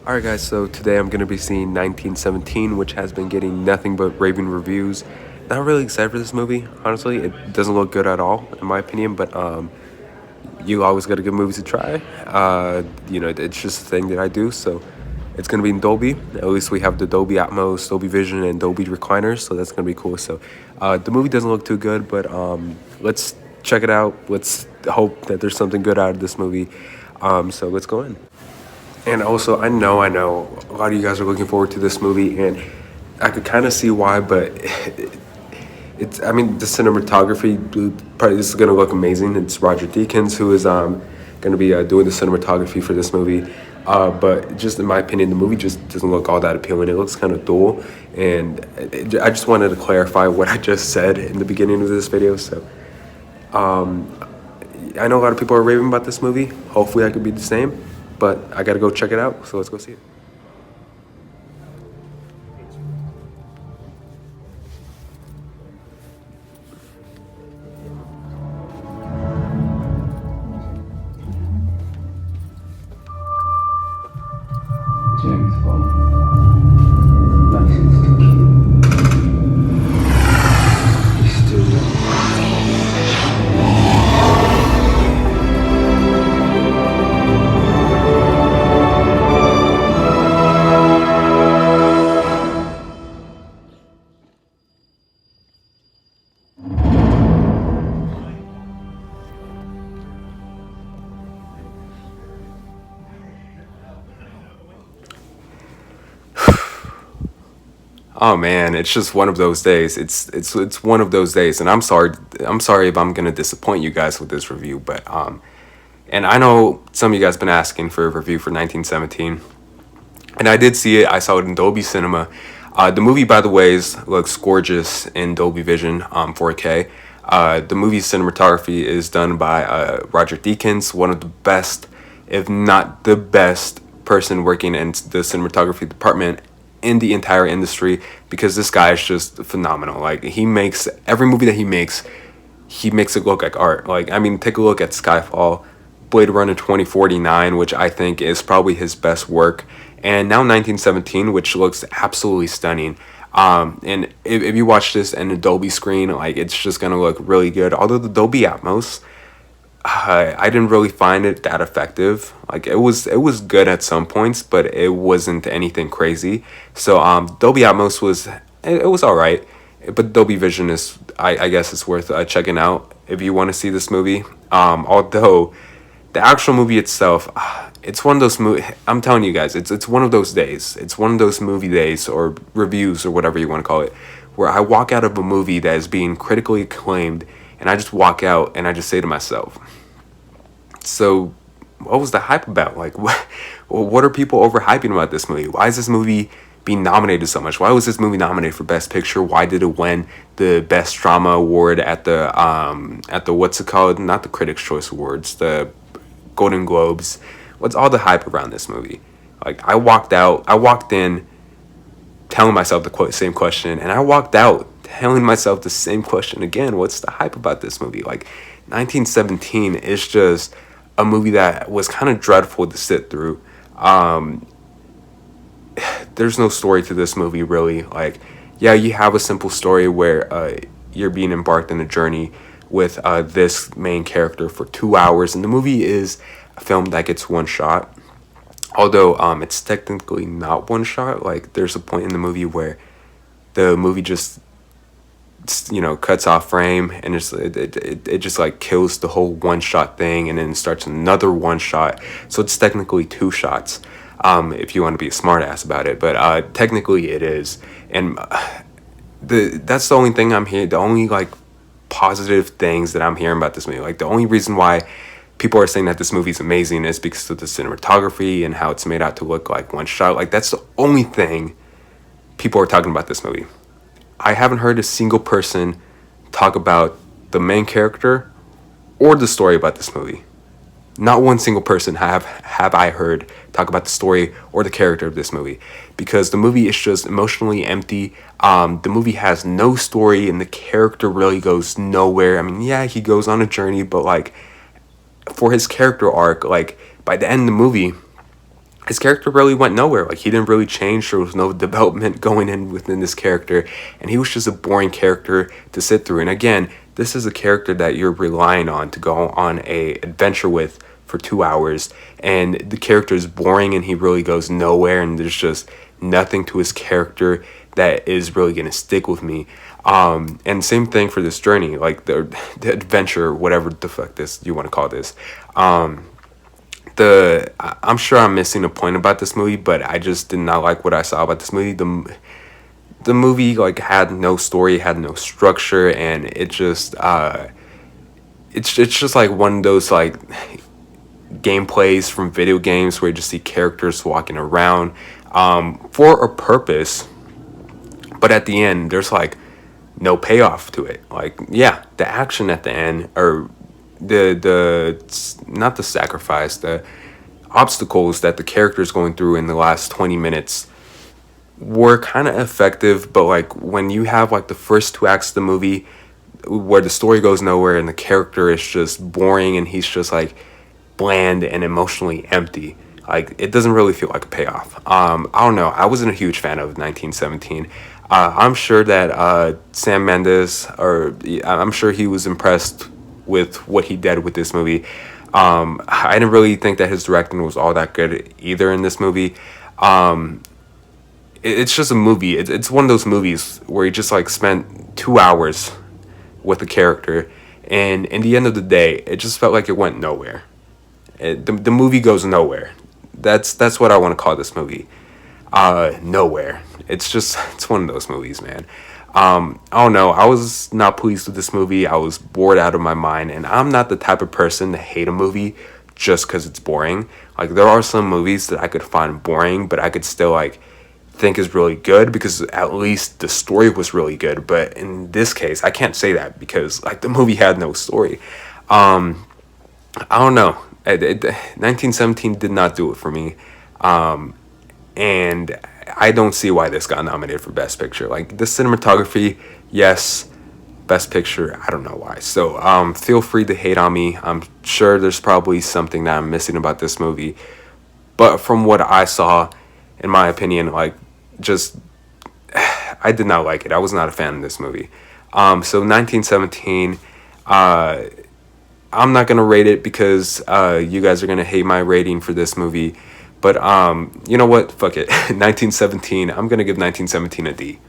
Alright guys, so today I'm going to be seeing 1917, which has been getting nothing but raving reviews. Not really excited for this movie, honestly. It doesn't look good at all, in my opinion, but you always got to give movies a try. It's just a thing that I do, so it's going to be in Dolby. At least we have the Dolby Atmos, Dolby Vision, and Dolby recliners, so that's going to be cool. So the movie doesn't look too good, but let's check it out. Let's hope that there's something good out of this movie. So let's go in. And also, I know, a lot of you guys are looking forward to this movie, and I could kind of see why, but I mean, the cinematography, probably this is going to look amazing. It's Roger Deakins who is going to be doing the cinematography for this movie. But just in my opinion, the movie just doesn't look all that appealing. It looks kind of dull, and I just wanted to clarify what I just said in the beginning of this video. So, I know a lot of people are raving about this movie. Hopefully, I could be the same. But I gotta go check it out, so let's go see it. James Bond. License to kill. He's still young. Oh man, it's just one of those days. It's one of those days, and I'm sorry. I'm sorry if I'm gonna disappoint you guys with this review, but and I know some of you guys been asking for a review for 1917, and I did see it. I saw it in Dolby Cinema. The movie, by the way, looks gorgeous in Dolby Vision 4K. The movie's cinematography is done by Roger Deakins, one of the best, if not the best, person working in the cinematography department in the entire industry, because this guy is just phenomenal. Like, he makes every movie that he makes it look like art. Like, I mean, take a look at Skyfall, Blade Runner 2049, which I think is probably his best work, and now 1917, which looks absolutely stunning. And if you watch this in a Dolby screen, like, it's just gonna look really good. Although the Dolby Atmos, I didn't really find it that effective. Like, it was good at some points, but it wasn't anything crazy. So Dolby Atmos it was all right, but Dolby Vision is, I guess it's worth checking out if you want to see this movie. Although the actual movie itself, it's one of those I'm telling you guys, it's one of those days. It's one of those movie days or reviews or whatever you want to call it, where I walk out of a movie that is being critically acclaimed, and I just walk out and I just say to myself, so what was the hype about? Like, what are people overhyping about this movie? Why is this movie being nominated so much? Why was this movie nominated for Best Picture? Why did it win the Best Drama Award at the what's it called? Not the Critics' Choice Awards, the Golden Globes. What's all the hype around this movie? Like, I walked in telling myself the same question, and I walked out telling myself the same question again. What's the hype about this movie? Like, 1917 is just a movie that was kind of dreadful to sit through. There's no story to this movie, really. Like, yeah, you have a simple story where you're being embarked in a journey with this main character for 2 hours, and the movie is a film that gets one shot. Although it's technically not one shot. Like, there's a point in the movie where the movie just cuts off frame, and it just like kills the whole one shot thing, and then starts another one shot. So it's technically two shots, if you want to be a smart ass about it, but technically it is. And that's the only thing I'm hearing, the only like positive things that I'm hearing about this movie. Like, the only reason why people are saying that this movie is amazing is because of the cinematography and how it's made out to look like one shot. Like, that's the only thing people are talking about this movie. I haven't heard a single person talk about the main character or the story about this movie. Not one single person have I heard talk about the story or the character of this movie, because the movie is just emotionally empty. The movie has no story, and the character really goes nowhere. I mean, yeah, he goes on a journey, but like, for his character arc, like, by the end of the movie, his character really went nowhere. Like, he didn't really change. There was no development going in within this character, and he was just a boring character to sit through. And again, this is a character that you're relying on to go on a adventure with for 2 hours, and the character is boring, and he really goes nowhere, and there's just nothing to his character that is really gonna stick with me. And same thing for this journey, like the adventure, whatever the fuck this you want to call this. I'm sure I'm missing a point about this movie, but I just did not like what I saw about this movie. The movie like had no story, had no structure, and it's just like one of those like gameplays from video games where you just see characters walking around for a purpose, but at the end there's like no payoff to it. Like, yeah, the action at the end, or the not the sacrifice, the obstacles that the character is going through in the last 20 minutes were kind of effective, but like when you have like the first 2 acts of the movie where the story goes nowhere and the character is just boring and he's just like bland and emotionally empty, like it doesn't really feel like a payoff. I don't know, I wasn't a huge fan of 1917. I'm sure that Sam Mendes, or I'm sure he was impressed with what he did with this movie. I didn't really think that his directing was all that good either in this movie. It's just a movie. It's one of those movies where he just like spent 2 hours with a character, and in the end of the day, it just felt like it went nowhere. The movie goes nowhere. That's what I want to call this movie. Nowhere. It's one of those movies, man. I don't know. I was not pleased with this movie. I was bored out of my mind, and I'm not the type of person to hate a movie just because it's boring. Like, there are some movies that I could find boring, but I could still like think is really good because at least the story was really good. But in this case, I can't say that because like the movie had no story. I don't know. 1917 did not do it for me. And I don't see why this got nominated for Best Picture. Like, the cinematography, yes. Best Picture, I don't know why. So feel free to hate on me. I'm sure there's probably something that I'm missing about this movie. But from what I saw, in my opinion, like, just I did not like it. I was not a fan of this movie. So 1917, I'm not gonna rate it because you guys are gonna hate my rating for this movie. But you know what? Fuck it. 1917. I'm gonna give 1917 a D.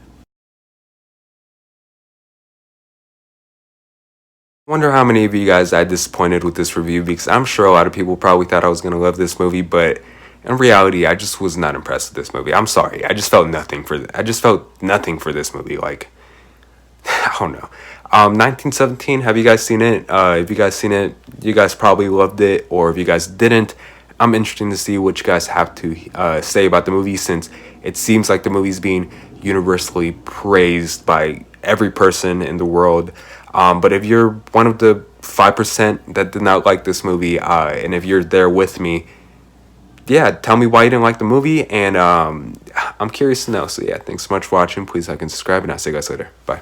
Wonder how many of you guys I disappointed with this review, because I'm sure a lot of people probably thought I was gonna love this movie, but in reality, I just was not impressed with this movie. I'm sorry. I just felt nothing for this movie. Like, I don't know. 1917. Have you guys seen it? If you guys seen it, you guys probably loved it. Or if you guys didn't, I'm interested to see what you guys have to say about the movie, since it seems like the movie's being universally praised by every person in the world. But if you're one of the 5% that did not like this movie, and if you're there with me, yeah, tell me why you didn't like the movie, and I'm curious to know. So yeah, thanks so much for watching. Please like and subscribe, and I'll see you guys later. Bye.